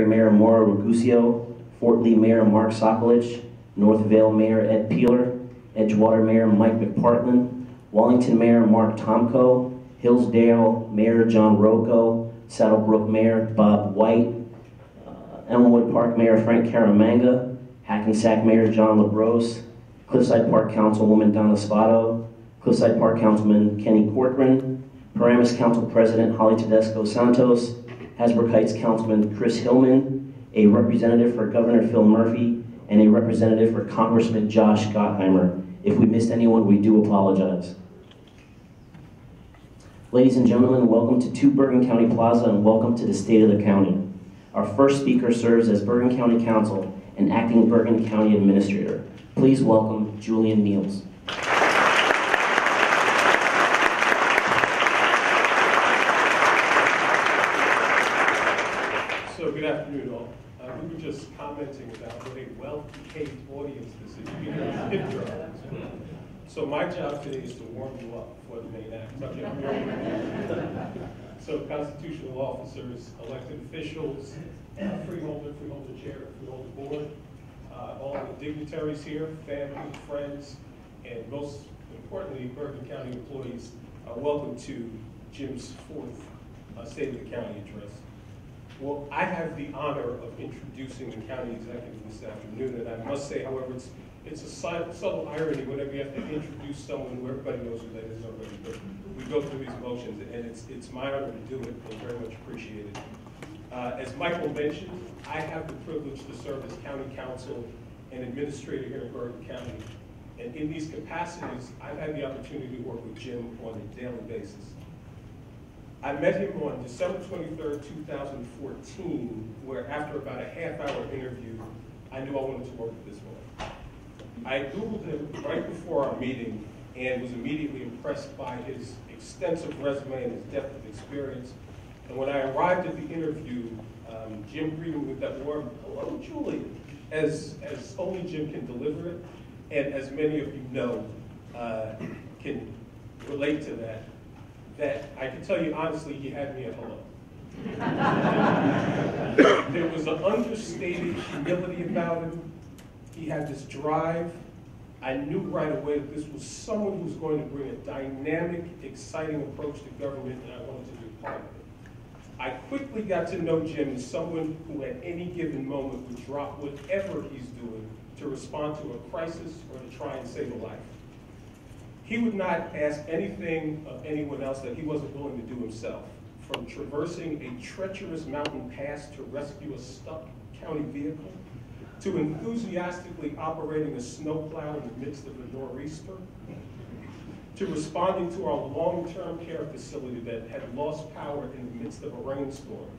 Cemetery Mayor Maura Raguseo, Fort Lee Mayor Mark Sokolich, North Vale Mayor Ed Peeler, Edgewater Mayor Mike McPartland, Wallington Mayor Mark Tomko, Hillsdale Mayor John Rocco, Saddlebrook Mayor Bob White, Elmwood Park Mayor Frank Caramanga, Hackensack Mayor John LaBrose, Cliffside Park Councilwoman Donna Spotto, Cliffside Park Councilman Kenny Corcoran, Paramus Council President Holly Tedesco Santos, Hasbrook Heights Councilman Chris Hillman, a representative for Governor Phil Murphy, and a representative for Congressman Josh Gottheimer. If we missed anyone, we do apologize. Ladies and gentlemen, welcome to 2 Bergen County Plaza and welcome to the State of the County. Our first speaker serves as Bergen County Counsel and Acting Bergen County Administrator. Please welcome Julian Niels. So good afternoon all. We were just commenting about what a well-behaved audience this is. You can hear the intro. So my job today is to warm you up for the main act. So constitutional officers, elected officials, freeholder chair, freeholder board, all the dignitaries here, family, friends, and most importantly, Bergen County employees, welcome to Jim's 4th State of the County address. Well, I have the honor of introducing the county executive this afternoon, and I must say, however, it's a subtle irony whenever you have to introduce someone who everybody knows who that is already, but we go through these motions, and it's my honor to do it, and very much appreciated. As Michael mentioned, I have the privilege to serve as county counsel and administrator here in Bergen County, and in these capacities, I've had the opportunity to work with Jim on a daily basis. I met him on December 23rd, 2014, where after about a half-hour interview, I knew I wanted to work with this man. I Googled him right before our meeting and was immediately impressed by his extensive resume and his depth of experience. And when I arrived at the interview, Jim greeted me with that warm, "Hello, Julian," as only Jim can deliver it, and as many of you know, can relate to that I can tell you honestly, he had me at hello. There was an understated humility about him. He had this drive. I knew right away that this was someone who was going to bring a dynamic, exciting approach to government, and I wanted to be part of it. I quickly got to know Jim as someone who at any given moment would drop whatever he's doing to respond to a crisis or to try and save a life. He would not ask anything of anyone else that he wasn't willing to do himself, from traversing a treacherous mountain pass to rescue a stuck county vehicle, to enthusiastically operating a snowplow in the midst of a nor'easter, to responding to our long-term care facility that had lost power in the midst of a rainstorm.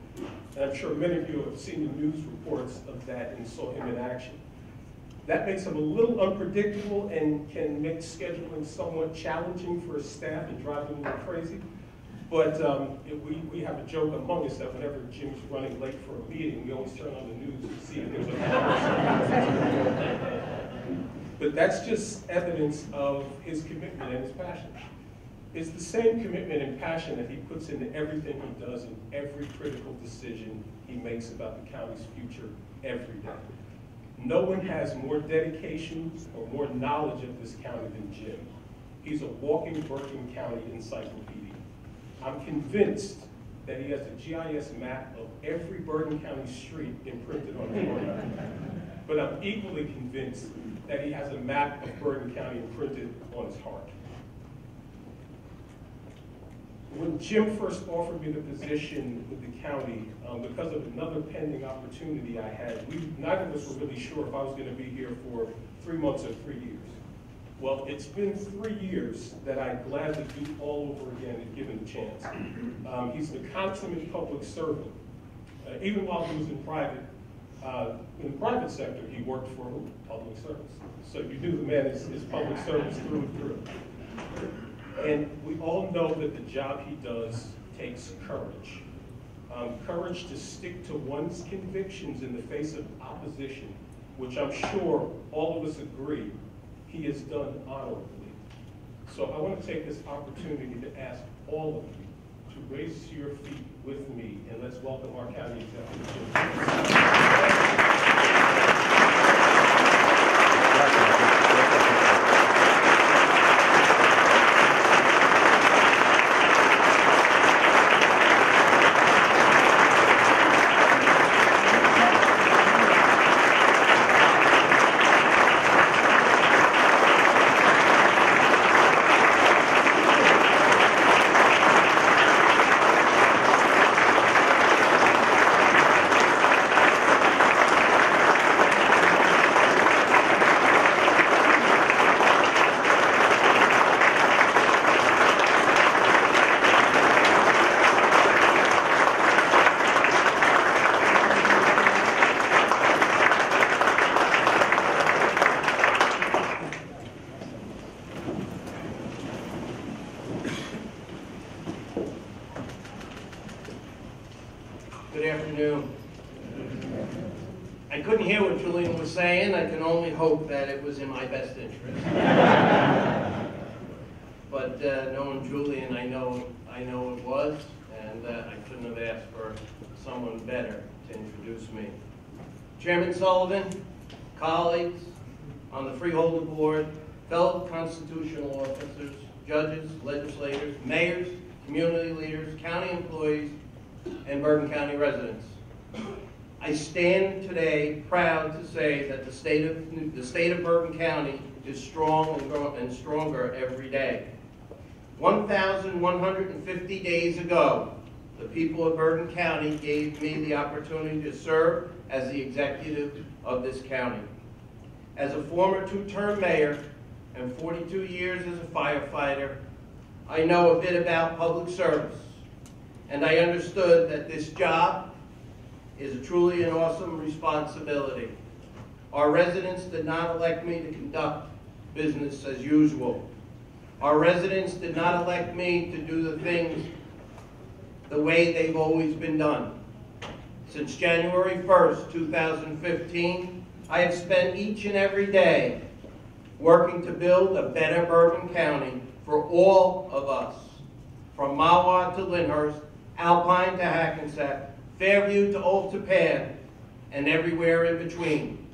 And I'm sure many of you have seen the news reports of that and saw him in action. That makes him a little unpredictable and can make scheduling somewhat challenging for his staff and drive them a little crazy. But we have a joke among us that whenever Jim's running late for a meeting, we always turn on the news to see if there's a But that's just evidence of his commitment and his passion. It's the same commitment and passion that he puts into everything he does and every critical decision he makes about the county's future every day. No one has more dedication or more knowledge of this county than Jim. He's a walking Bergen County encyclopedia. I'm convinced that he has a GIS map of every Bergen County street imprinted on his forehead. But I'm equally convinced that he has a map of Bergen County imprinted on his heart. When Jim first offered me the position with the county, because of another pending opportunity I had, neither of us were really sure if I was going to be here for 3 months or 3 years. Well, it's been 3 years that I'd gladly do all over again if given the chance. He's the consummate public servant. Even while he was in the private sector, he worked for public service. So you knew the man is public service through and through. And we all know that the job he does takes courage. Courage to stick to one's convictions in the face of opposition, which I'm sure all of us agree he has done honorably. So I want to take this opportunity to ask all of you to raise to your feet with me, and let's welcome our county executive. I couldn't hear what Julian was saying. I can only hope that it was in my best interest. But knowing Julian, I know it was, and I couldn't have asked for someone better to introduce me. Chairman Sullivan, colleagues on the Freeholder Board, fellow constitutional officers, judges, legislators, mayors, community leaders, county employees, and Bergen County residents. I stand today proud to say that the state of Bergen County is strong and stronger every day. 1,150 days ago, the people of Bergen County gave me the opportunity to serve as the executive of this county. As a former two-term mayor and 42 years as a firefighter, I know a bit about public service, and I understood that this job is truly an awesome responsibility. Our residents did not elect me to conduct business as usual. Our residents did not elect me to do the things the way they've always been done. Since January 1st, 2015, I have spent each and every day working to build a better Bergen County for all of us, from Mahwah to Lyndhurst, Alpine to Hackensack, Fairview to Old Tappan, and everywhere in between.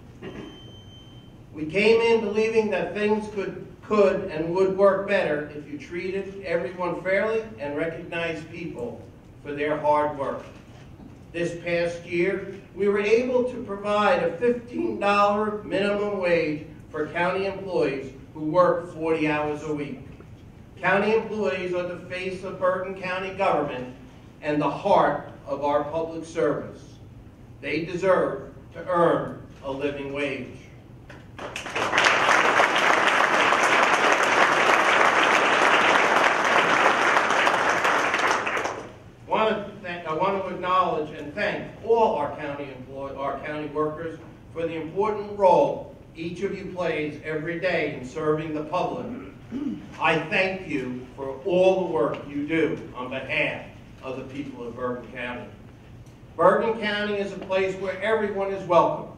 We came in believing that things could and would work better if you treated everyone fairly and recognized people for their hard work. This past year, we were able to provide a $15 minimum wage for county employees who work 40 hours a week. County employees are the face of Bergen County government and the heart of our public service. They deserve to earn a living wage. I want to acknowledge and thank all our county workers for the important role each of you plays every day in serving the public. I thank you for all the work you do on behalf of the people of Bergen County. Bergen County is a place where everyone is welcome,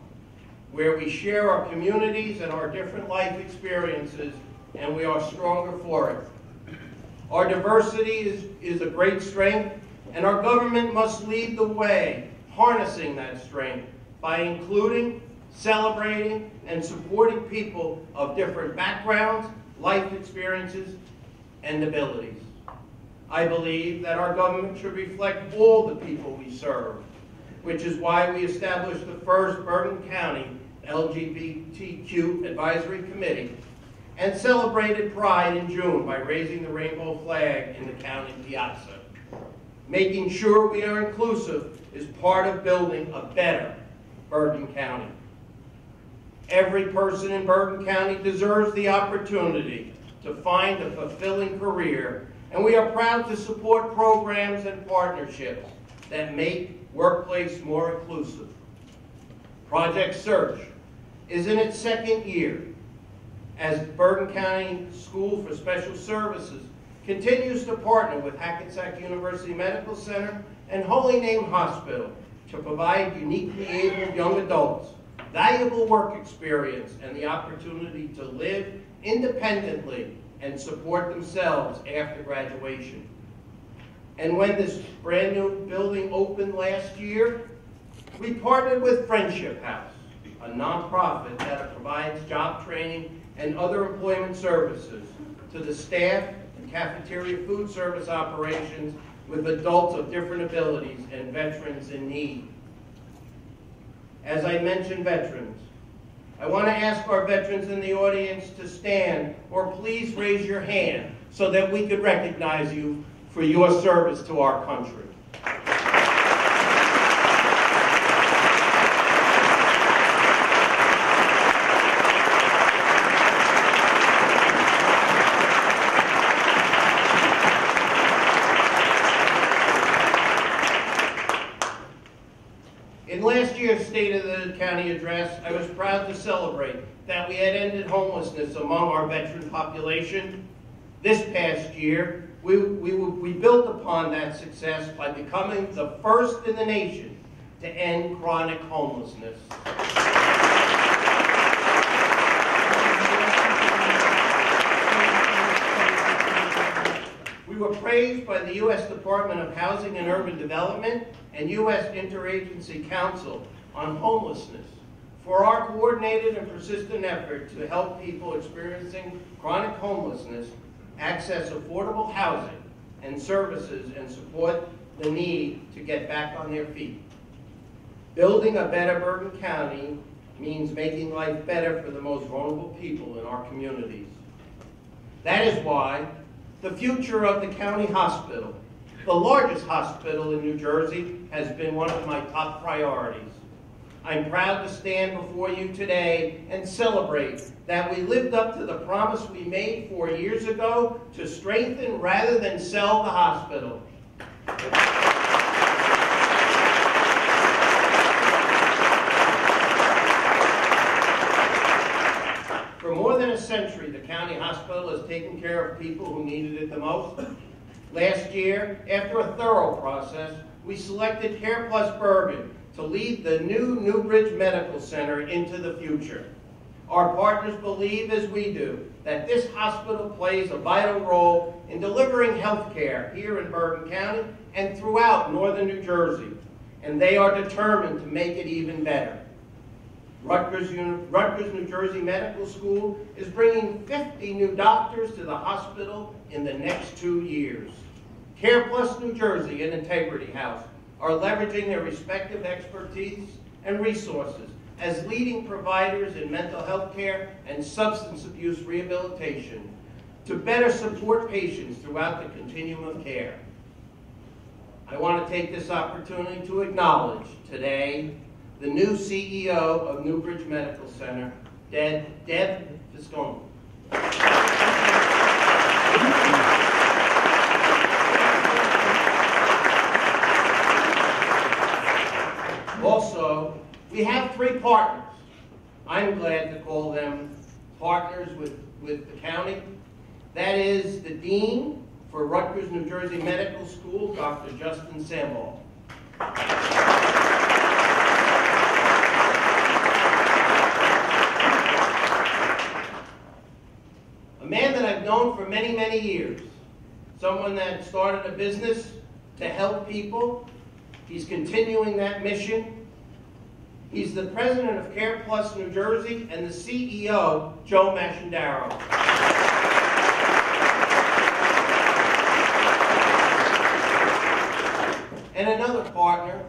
where we share our communities and our different life experiences, and we are stronger for it. Our diversity is a great strength, and our government must lead the way, harnessing that strength by including, celebrating, and supporting people of different backgrounds, life experiences, and abilities. I believe that our government should reflect all the people we serve, which is why we established the first Bergen County LGBTQ Advisory Committee and celebrated Pride in June by raising the rainbow flag in the county piazza. Making sure we are inclusive is part of building a better Bergen County. Every person in Bergen County deserves the opportunity to find a fulfilling career, and we are proud to support programs and partnerships that make workplace more inclusive. Project Search is in its second year as Bergen County School for Special Services continues to partner with Hackensack University Medical Center and Holy Name Hospital to provide uniquely abled young adults valuable work experience and the opportunity to live independently and support themselves after graduation. And when this brand new building opened last year, we partnered with Friendship House, a nonprofit that provides job training and other employment services to the staff and cafeteria food service operations with adults of different abilities and veterans in need. As I mentioned veterans, I want to ask our veterans in the audience to stand or please raise your hand so that we could recognize you for your service to our country. In last year's State of the County address, I was proud to celebrate that we had ended homelessness among our veteran population. This past year, we built upon that success by becoming the first in the nation to end chronic homelessness. We were praised by the U.S. Department of Housing and Urban Development and U.S. Interagency Council on Homelessness for our coordinated and persistent effort to help people experiencing chronic homelessness access affordable housing and services and support the need to get back on their feet. Building a better Bergen County means making life better for the most vulnerable people in our communities. That is why the future of the county hospital, the largest hospital in New Jersey, has been one of my top priorities. I'm proud to stand before you today and celebrate that we lived up to the promise we made 4 years ago to strengthen rather than sell the hospital. For more than a century, the county hospital has taken care of people who needed it the most. Last year, after a thorough process, we selected Care Plus Bergen to lead the new Newbridge Medical Center into the future. Our partners believe, as we do, that this hospital plays a vital role in delivering health care here in Bergen County and throughout northern New Jersey, and they are determined to make it even better. Rutgers, New Jersey Medical School is bringing 50 new doctors to the hospital in the next 2 years. Care Plus New Jersey and Integrity House are leveraging their respective expertise and resources as leading providers in mental health care and substance abuse rehabilitation to better support patients throughout the continuum of care. I want to take this opportunity to acknowledge today the new CEO of Newbridge Medical Center, Deb Visconti. Also, we have 3 partners. I'm glad to call them partners with the county. That is the Dean for Rutgers, New Jersey Medical School, Dr. Justin Sambal. A man that I've known for many, many years. Someone that started a business to help people. He's continuing that mission. He's the president of Care Plus New Jersey and the CEO, Joe Mashendaro. And another partner,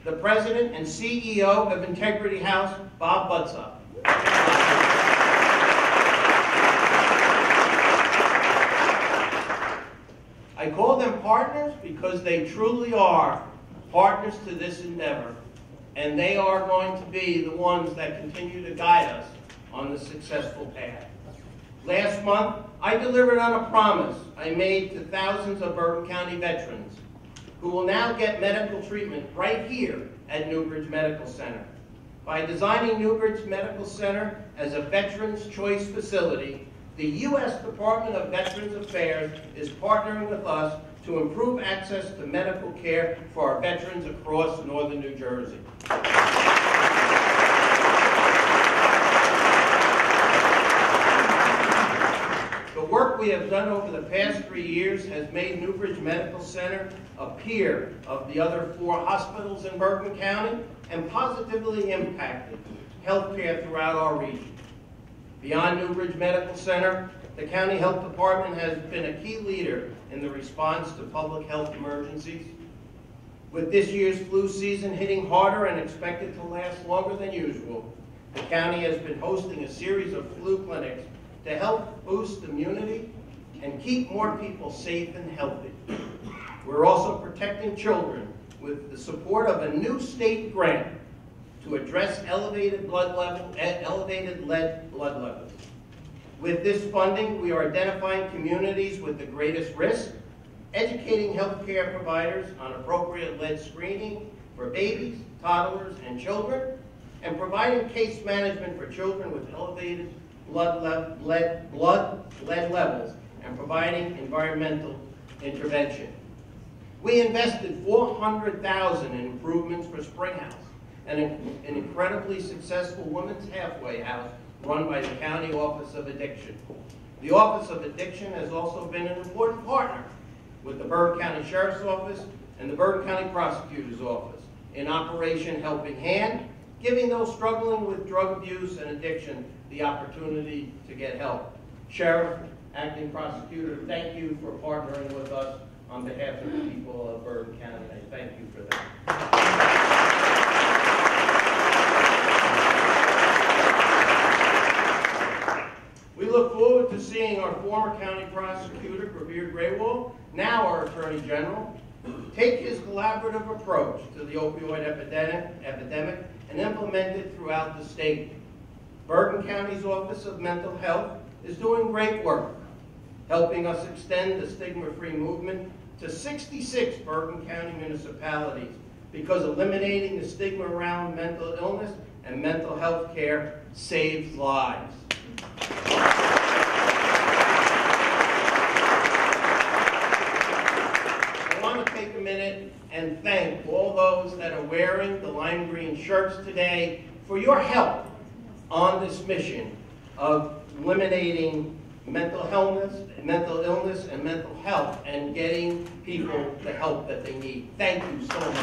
the president and CEO of Integrity House, Bob Butzup. I call them partners because they truly are partners to this endeavor, and they are going to be the ones that continue to guide us on the successful path. Last month, I delivered on a promise I made to thousands of Bergen County veterans who will now get medical treatment right here at Newbridge Medical Center. By designing Newbridge Medical Center as a Veterans Choice facility, the U.S. Department of Veterans Affairs is partnering with us to improve access to medical care for our veterans across northern New Jersey. The work we have done over the past 3 years has made Newbridge Medical Center a peer of the other 4 hospitals in Bergen County and positively impacted healthcare throughout our region. Beyond Newbridge Medical Center, the County Health Department has been a key leader in the response to public health emergencies. With this year's flu season hitting harder and expected to last longer than usual, the county has been hosting a series of flu clinics to help boost immunity and keep more people safe and healthy. We're also protecting children with the support of a new state grant to address elevated lead blood levels. With this funding, we are identifying communities with the greatest risk, educating healthcare providers on appropriate lead screening for babies, toddlers, and children, and providing case management for children with elevated lead levels, and providing environmental intervention. We invested $400,000 in improvements for Springhouse, an incredibly successful women's halfway house run by the County Office of Addiction. The Office of Addiction has also been an important partner with the Bergen County Sheriff's Office and the Bergen County Prosecutor's Office in Operation Helping Hand, giving those struggling with drug abuse and addiction the opportunity to get help. Sheriff, Acting Prosecutor, thank you for partnering with us on behalf of the people of Bergen County. I thank you for that. We look forward to seeing our former County Prosecutor, Prabir Graywall, now our Attorney General, take his collaborative approach to the opioid epidemic and implement it throughout the state. Bergen County's Office of Mental Health is doing great work, helping us extend the stigma-free movement to 66 Bergen County municipalities, because eliminating the stigma around mental illness and mental health care saves lives. I want to take a minute and thank all those that are wearing the lime green shirts today for your help on this mission of eliminating mental illness, and mental health, and getting people the help that they need. Thank you so much.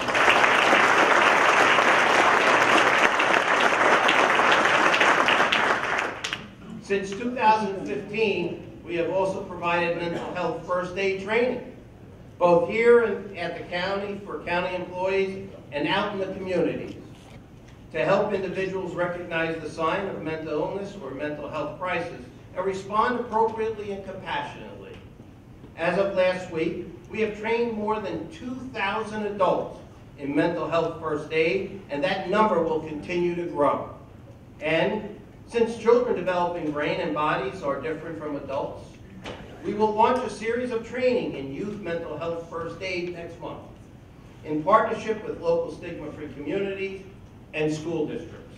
Since 2015, we have also provided mental health first aid training, both here at the county for county employees and out in the communities, to help individuals recognize the sign of mental illness or mental health crisis and respond appropriately and compassionately. As of last week, we have trained more than 2,000 adults in mental health first aid, and that number will continue to grow. And since children developing brain and bodies are different from adults, we will launch a series of training in youth mental health first aid next month, in partnership with local stigma-free communities and school districts.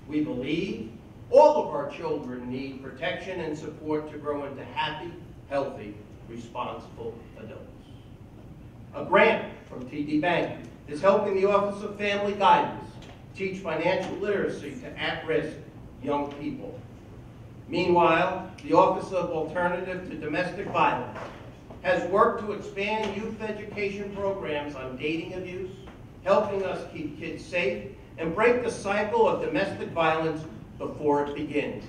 We believe all of our children need protection and support to grow into happy, healthy, responsible adults. A grant from TD Bank is helping the Office of Family Guidance teach financial literacy to at-risk young people. Meanwhile, the Office of Alternative to Domestic Violence has worked to expand youth education programs on dating abuse, helping us keep kids safe and break the cycle of domestic violence before it begins.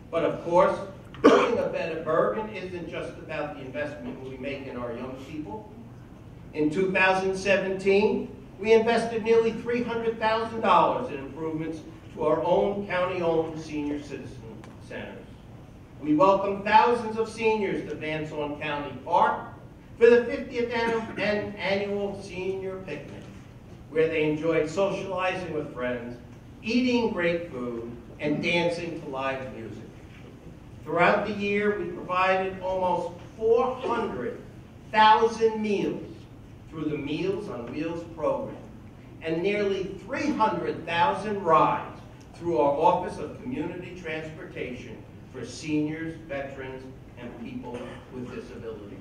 But of course, building a better Bergen isn't just about the investment we make in our young people. In 2017, we invested nearly $300,000 in improvements to our own county-owned senior citizen centers. We welcomed thousands of seniors to Van Zorn County Park for the 50th annual senior picnic, where they enjoyed socializing with friends, eating great food, and dancing to live music. Throughout the year, we provided almost 400,000 meals through the Meals on Wheels program, and nearly 300,000 rides through our Office of Community Transportation for seniors, veterans, and people with disabilities.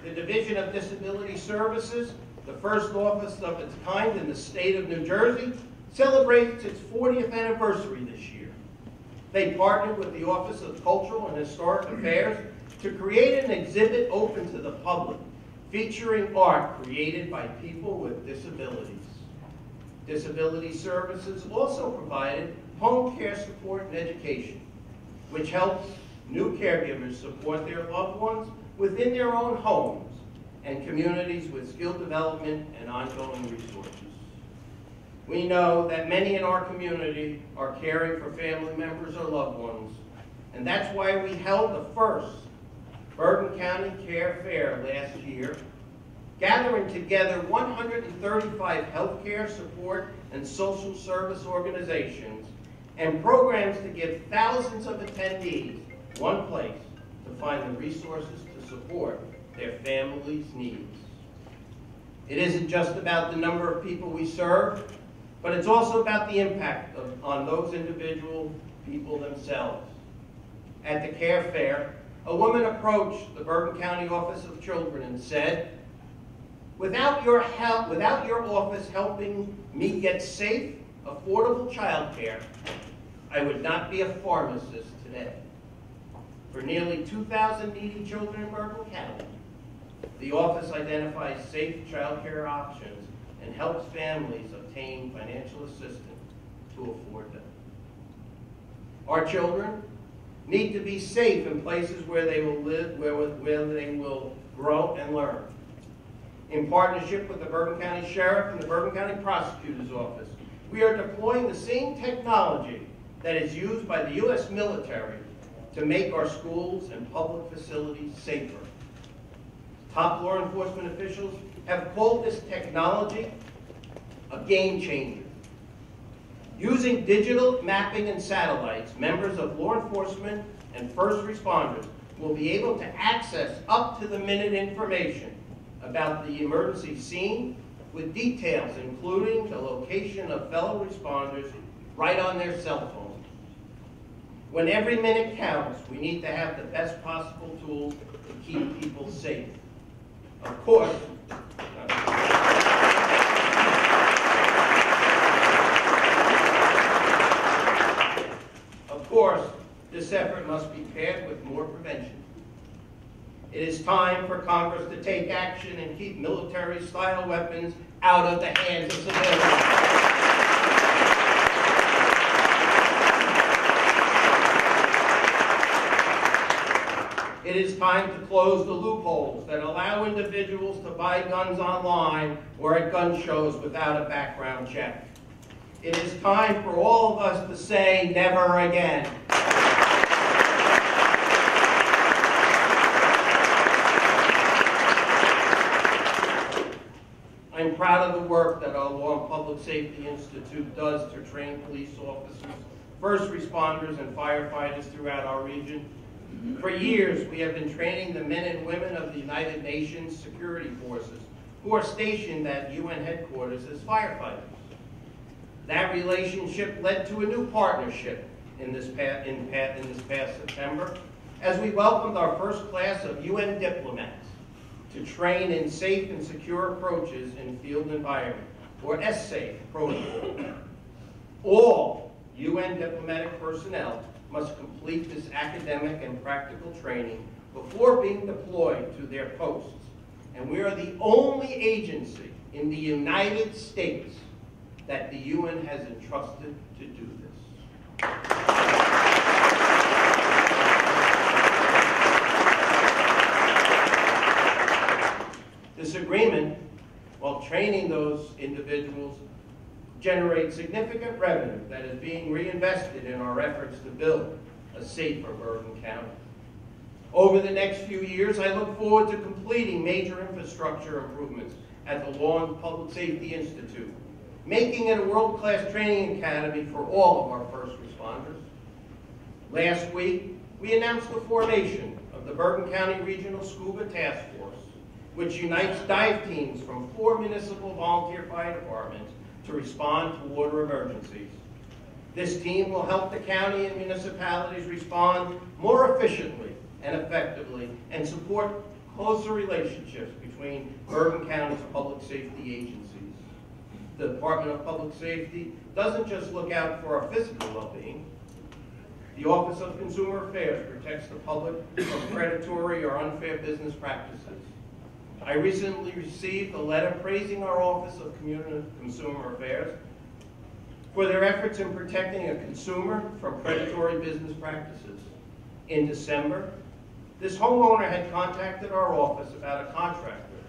The Division of Disability Services, the first office of its kind in the state of New Jersey, celebrates its 40th anniversary this year. They partnered with the Office of Cultural and Historic Affairs to create an exhibit open to the public, featuring art created by people with disabilities. Disability Services also provided home care support and education, which helps new caregivers support their loved ones within their own homes and communities with skill development and ongoing resources. We know that many in our community are caring for family members or loved ones, and that's why we held the first Bergen County Care Fair last year, gathering together 135 healthcare support and social service organizations and programs to give thousands of attendees one place to find the resources to support their families' needs. It isn't just about the number of people we serve, but it's also about the impact on those individuals people themselves. At the care fair, a woman approached the Bergen County Office of Children and said, without your office helping me get safe, affordable child care, I would not be a pharmacist today. For nearly 2,000 needy children in Bergen County, the office identifies safe child care options and helps families obtain financial assistance to afford them. Our children need to be safe in places where they will live, where they will grow and learn. In partnership with the Bergen County Sheriff and the Bergen County Prosecutor's Office, we are deploying the same technology that is used by the U.S. military to make our schools and public facilities safer. Top law enforcement officials have called this technology a game changer. Using digital mapping and satellites, members of law enforcement and first responders will be able to access up-to-the-minute information about the emergency scene with details including the location of fellow responders right on their cell phones. When every minute counts, we need to have the best possible tools to keep people safe. Of course, this effort must be paired with more prevention. It is time for Congress to take action and keep military-style weapons out of the hands of civilians. It is time to close the loopholes that allow individuals to buy guns online or at gun shows without a background check. It is time for all of us to say never again. I'm proud of the work that our Law and Public Safety Institute does to train police officers, first responders, and firefighters throughout our region. For years, we have been training the men and women of the United Nations Security Forces who are stationed at UN headquarters as firefighters. That relationship led to a new partnership in this past September as we welcomed our first class of UN diplomats to train in safe and secure approaches in field environment, or SSAFE protocol. All UN diplomatic personnel must complete this academic and practical training before being deployed to their posts. And we are the only agency in the United States that the UN has entrusted to do this. This agreement, while training those individuals, generates significant revenue that is being reinvested in our efforts to build a safer Bergen County. Over the next few years, I look forward to completing major infrastructure improvements at the Law and Public Safety Institute, making it a world-class training academy for all of our first responders. Last week, we announced the formation of the Bergen County Regional Scuba Task Force, which unites dive teams from 4 municipal volunteer fire departments to respond to water emergencies. This team will help the county and municipalities respond more efficiently and effectively and support closer relationships between Bergen County's public safety agencies. The Department of Public Safety doesn't just look out for our physical well-being. The Office of Consumer Affairs protects the public from predatory or unfair business practices. I recently received a letter praising our Office of Consumer Affairs for their efforts in protecting a consumer from predatory business practices. In December, this homeowner had contacted our office about a contractor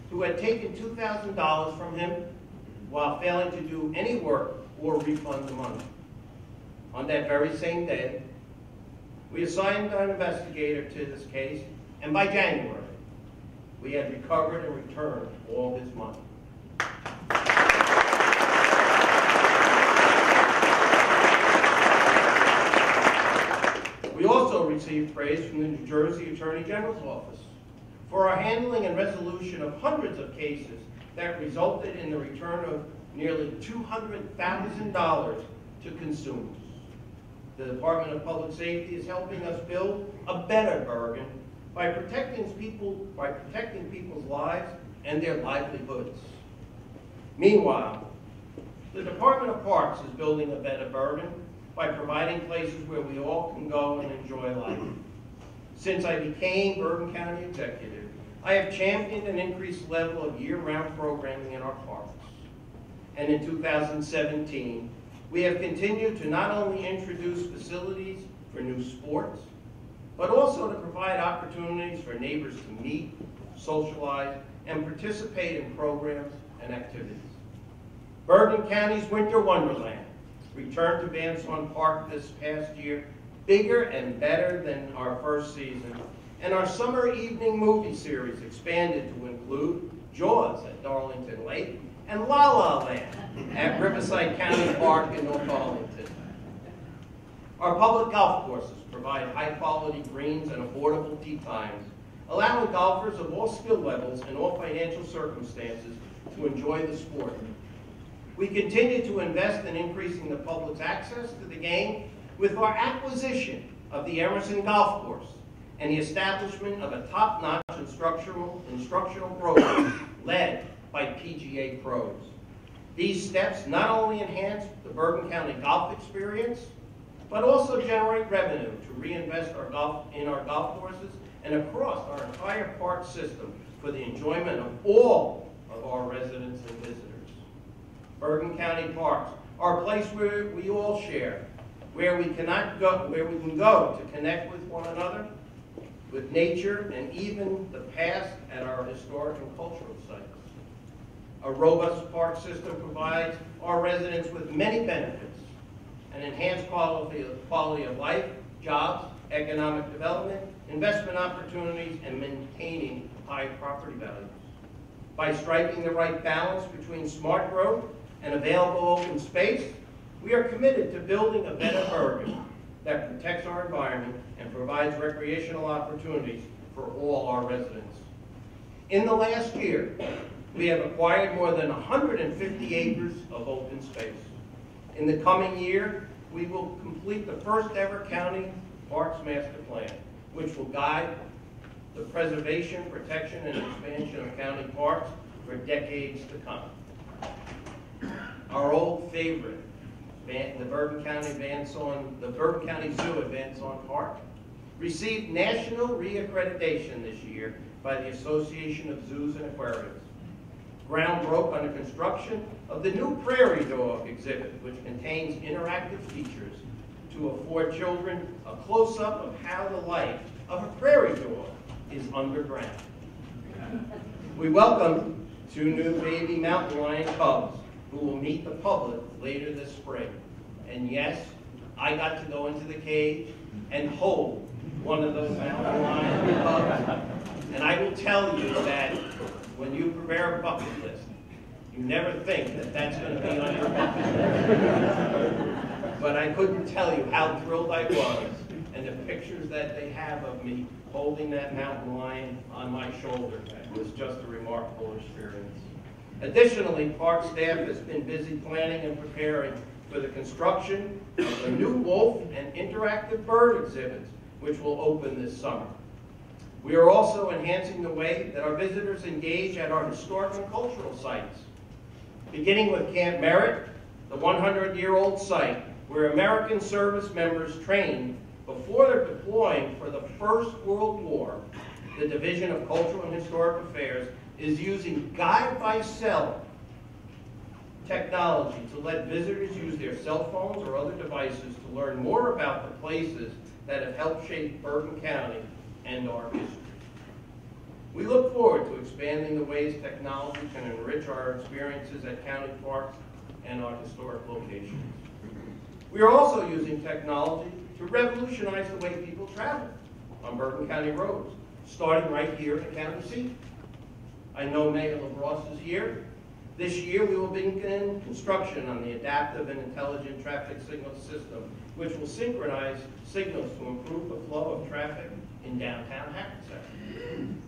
who had taken $2,000 from him while failing to do any work or refund the money. On that very same day, we assigned an investigator to this case, and by January, we had recovered and returned all his money. We also received praise from the New Jersey Attorney General's office for our handling and resolution of hundreds of cases that resulted in the return of nearly $200,000 to consumers. The Department of Public Safety is helping us build a better Bergen by protecting people's lives and their livelihoods. Meanwhile, the Department of Parks is building a better Bergen by providing places where we all can go and enjoy life. Since I became Bergen County Executive, I have championed an increased level of year-round programming in our parks. And in 2017, we have continued to not only introduce facilities for new sports, but also to provide opportunities for neighbors to meet, socialize, and participate in programs and activities. Bergen County's Winter Wonderland returned to Vanson Park this past year, bigger and better than our first season, and our summer evening movie series expanded to include Jaws at Darlington Lake and La La Land at Riverside County Park in North Arlington. Our public golf courses provide high-quality greens and affordable tee times, allowing golfers of all skill levels and all financial circumstances to enjoy the sport. We continue to invest in increasing the public's access to the game with our acquisition of the Emerson Golf Course and the establishment of a top-notch instructional program led by PGA pros. These steps not only enhance the Bergen County golf experience, but also generate revenue to reinvest in our golf courses and across our entire park system for the enjoyment of all of our residents and visitors. Bergen County parks are a place where we all share, where we can go to connect with one another, with nature, and even the past at our historic and cultural sites. A robust park system provides our residents with many benefits: an enhanced quality of life, jobs, economic development, investment opportunities, and maintaining high property values. By striking the right balance between smart growth and available open space, we are committed to building a better Bergen that protects our environment and provides recreational opportunities for all our residents. In the last year, we have acquired more than 150 acres of open space. In the coming year, we will complete the first ever county parks master plan, which will guide the preservation, protection, and expansion of county parks for decades to come. Our old favorite, the Bergen County Zoo at Vanson Park, received national reaccreditation this year by the Association of Zoos and Aquariums. Ground broke on the construction of the new Prairie Dog exhibit, which contains interactive features to afford children a close-up of how the life of a prairie dog is underground. We welcome 2 new baby mountain lion cubs who will meet the public later this spring. And yes, I got to go into the cage and hold one of those mountain lion cubs. And I will tell you that when you prepare a bucket list, you never think that that's going to be on your bucket list. But I couldn't tell you how thrilled I was, and the pictures that they have of me holding that mountain lion on my shoulder was just a remarkable experience. Additionally, park staff has been busy planning and preparing for the construction of the new wolf and interactive bird exhibits, which will open this summer. We are also enhancing the way that our visitors engage at our historic and cultural sites, beginning with Camp Merritt, the 100-year-old site where American service members trained before they're deploying for the First World War. The Division of Cultural and Historic Affairs is using guide-by-cell technology to let visitors use their cell phones or other devices to learn more about the places that have helped shape Bergen County and our history. We look forward to expanding the ways technology can enrich our experiences at county parks and our historic locations. We are also using technology to revolutionize the way people travel on Bergen County roads, starting right here in the county seat. I know Mayor LaBrosse is here. This year we will begin construction on the adaptive and intelligent traffic signal system, which will synchronize signals to improve the flow of traffic in downtown Hackensack.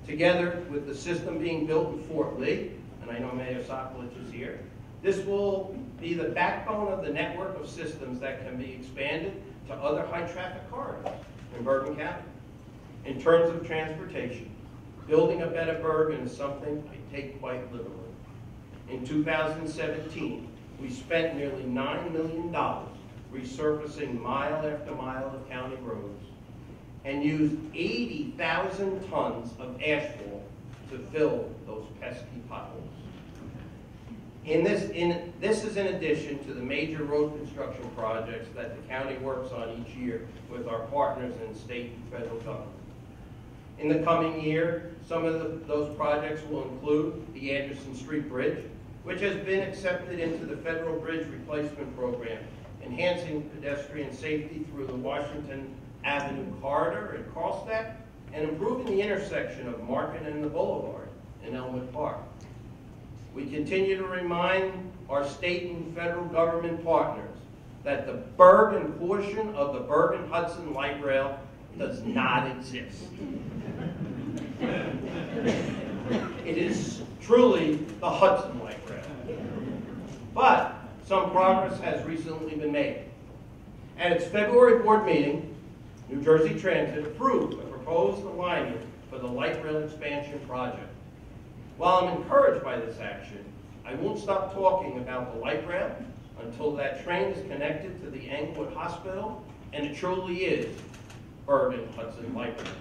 Together with the system being built in Fort Lee, and I know Mayor Sokolich is here, this will be the backbone of the network of systems that can be expanded to other high-traffic corridors in Bergen County. In terms of transportation, building a better Bergen is something I take quite literally. In 2017, we spent nearly $9 million resurfacing mile after mile of county roads and used 80,000 tons of asphalt to fill those pesky potholes. This is in addition to the major road construction projects that the county works on each year with our partners in state and federal government. In the coming year, some of those projects will include the Anderson Street Bridge, which has been accepted into the Federal Bridge Replacement Program, enhancing pedestrian safety through the Washington Avenue corridor in Carlstadt, and improving the intersection of Market and the Boulevard in Elmwood Park. We continue to remind our state and federal government partners that the Bergen portion of the Bergen-Hudson Light Rail does not exist. It is truly the Hudson Light Rail. But some progress has recently been made. At its February board meeting, New Jersey Transit approved a proposed alignment for the light rail expansion project. While I'm encouraged by this action, I won't stop talking about the light rail until that train is connected to the Englewood Hospital, and it truly is Bergen-Hudson Light Rail.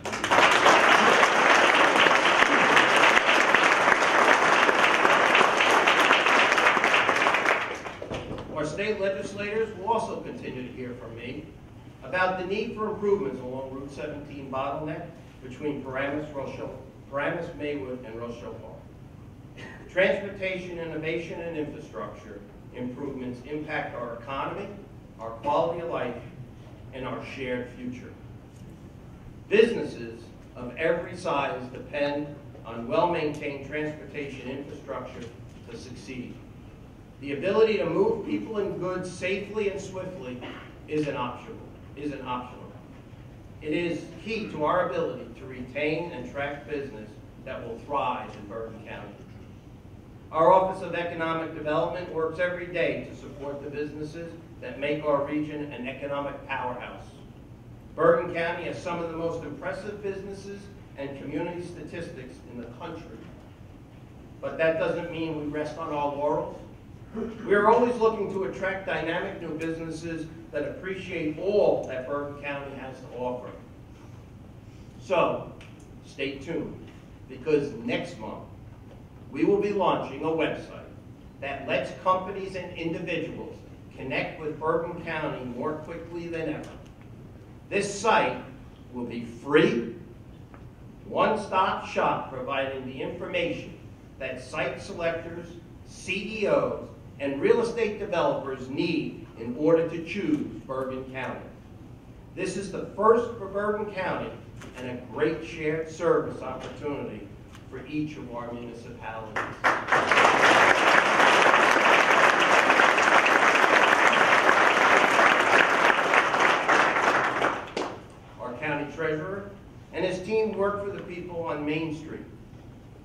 Our state legislators will also continue to hear from me about the need for improvements along Route 17 bottleneck between Paramus, Maywood, and Rochelle Park. Transportation, innovation, and infrastructure improvements impact our economy, our quality of life, and our shared future. Businesses of every size depend on well-maintained transportation infrastructure to succeed. The ability to move people and goods safely and swiftly isn't optional. It is key to our ability to retain and attract business that will thrive in Bergen County. Our Office of Economic Development works every day to support the businesses that make our region an economic powerhouse. Bergen County has some of the most impressive businesses and community statistics in the country. But that doesn't mean we rest on our laurels. We are always looking to attract dynamic new businesses that appreciate all that Bergen County has to offer. So, stay tuned, because next month, we will be launching a website that lets companies and individuals connect with Bergen County more quickly than ever. This site will be free, one-stop shop providing the information that site selectors, CEOs, and real estate developers need in order to choose Bergen County. This is the first for Bergen County and a great shared service opportunity for each of our municipalities. Our county treasurer and his team work for the people on Main Street,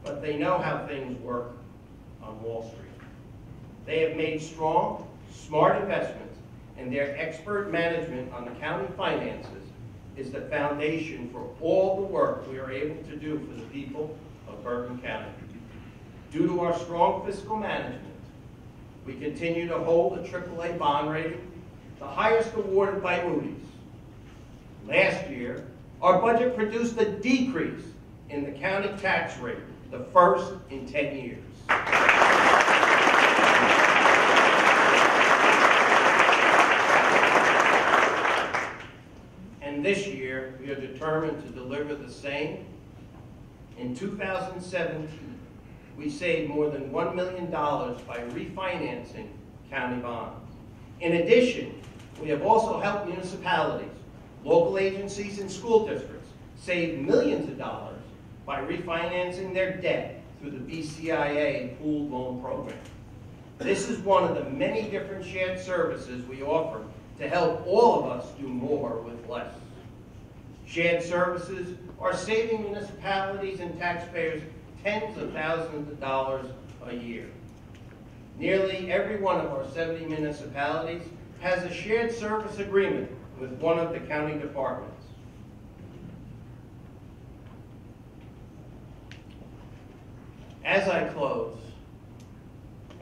but they know how things work on Wall Street. They have made strong, smart investments, and their expert management on the county finances is the foundation for all the work we are able to do for the people of Bergen County. Due to our strong fiscal management, we continue to hold a AAA bond rating, the highest awarded by Moody's. Last year, our budget produced a decrease in the county tax rate, the first in 10 years. And this year, we are determined to deliver the same. In 2017, we saved more than $1 million by refinancing county bonds. In addition, we have also helped municipalities, local agencies, and school districts save millions of dollars by refinancing their debt through the BCIA pooled loan program. This is one of the many different shared services we offer to help all of us do more with less. Shared services are saving municipalities and taxpayers tens of thousands of dollars a year. Nearly every one of our 70 municipalities has a shared service agreement with one of the county departments. As I close,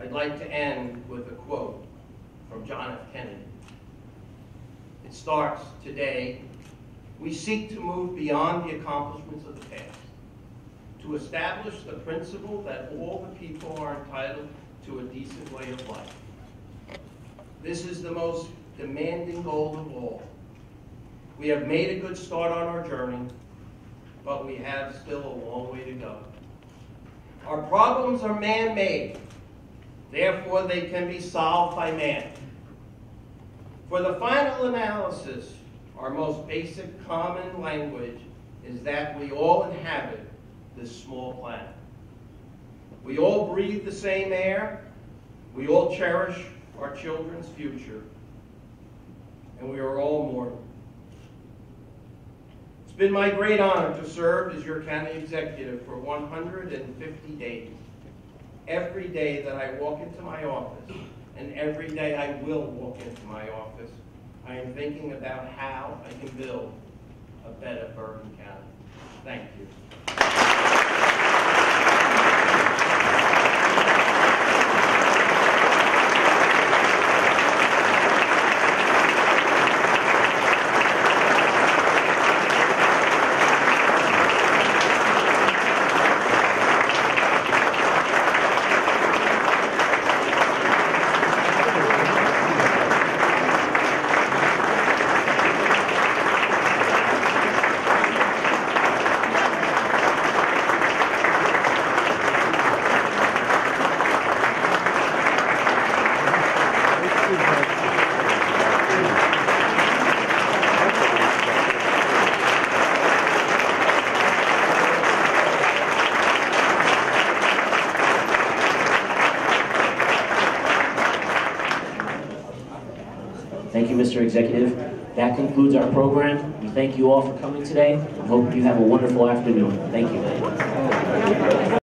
I'd like to end with a quote from John F. Kennedy. It starts, "Today, we seek to move beyond the accomplishments of the past, to establish the principle that all the people are entitled to a decent way of life. This is the most demanding goal of all. We have made a good start on our journey, but we have still a long way to go. Our problems are man-made, therefore they can be solved by man. For the final analysis, our most basic common language is that we all inhabit this small planet. We all breathe the same air, we all cherish our children's future, and we are all mortal. It's been my great honor to serve as your county executive for 150 days. Every day that I walk into my office, and every day I will walk into my office, I am thinking about how I can build a better Bergen County. Thank you. Thank you, Mr. Executive. That concludes our program. We thank you all for coming today and hope you have a wonderful afternoon. Thank you.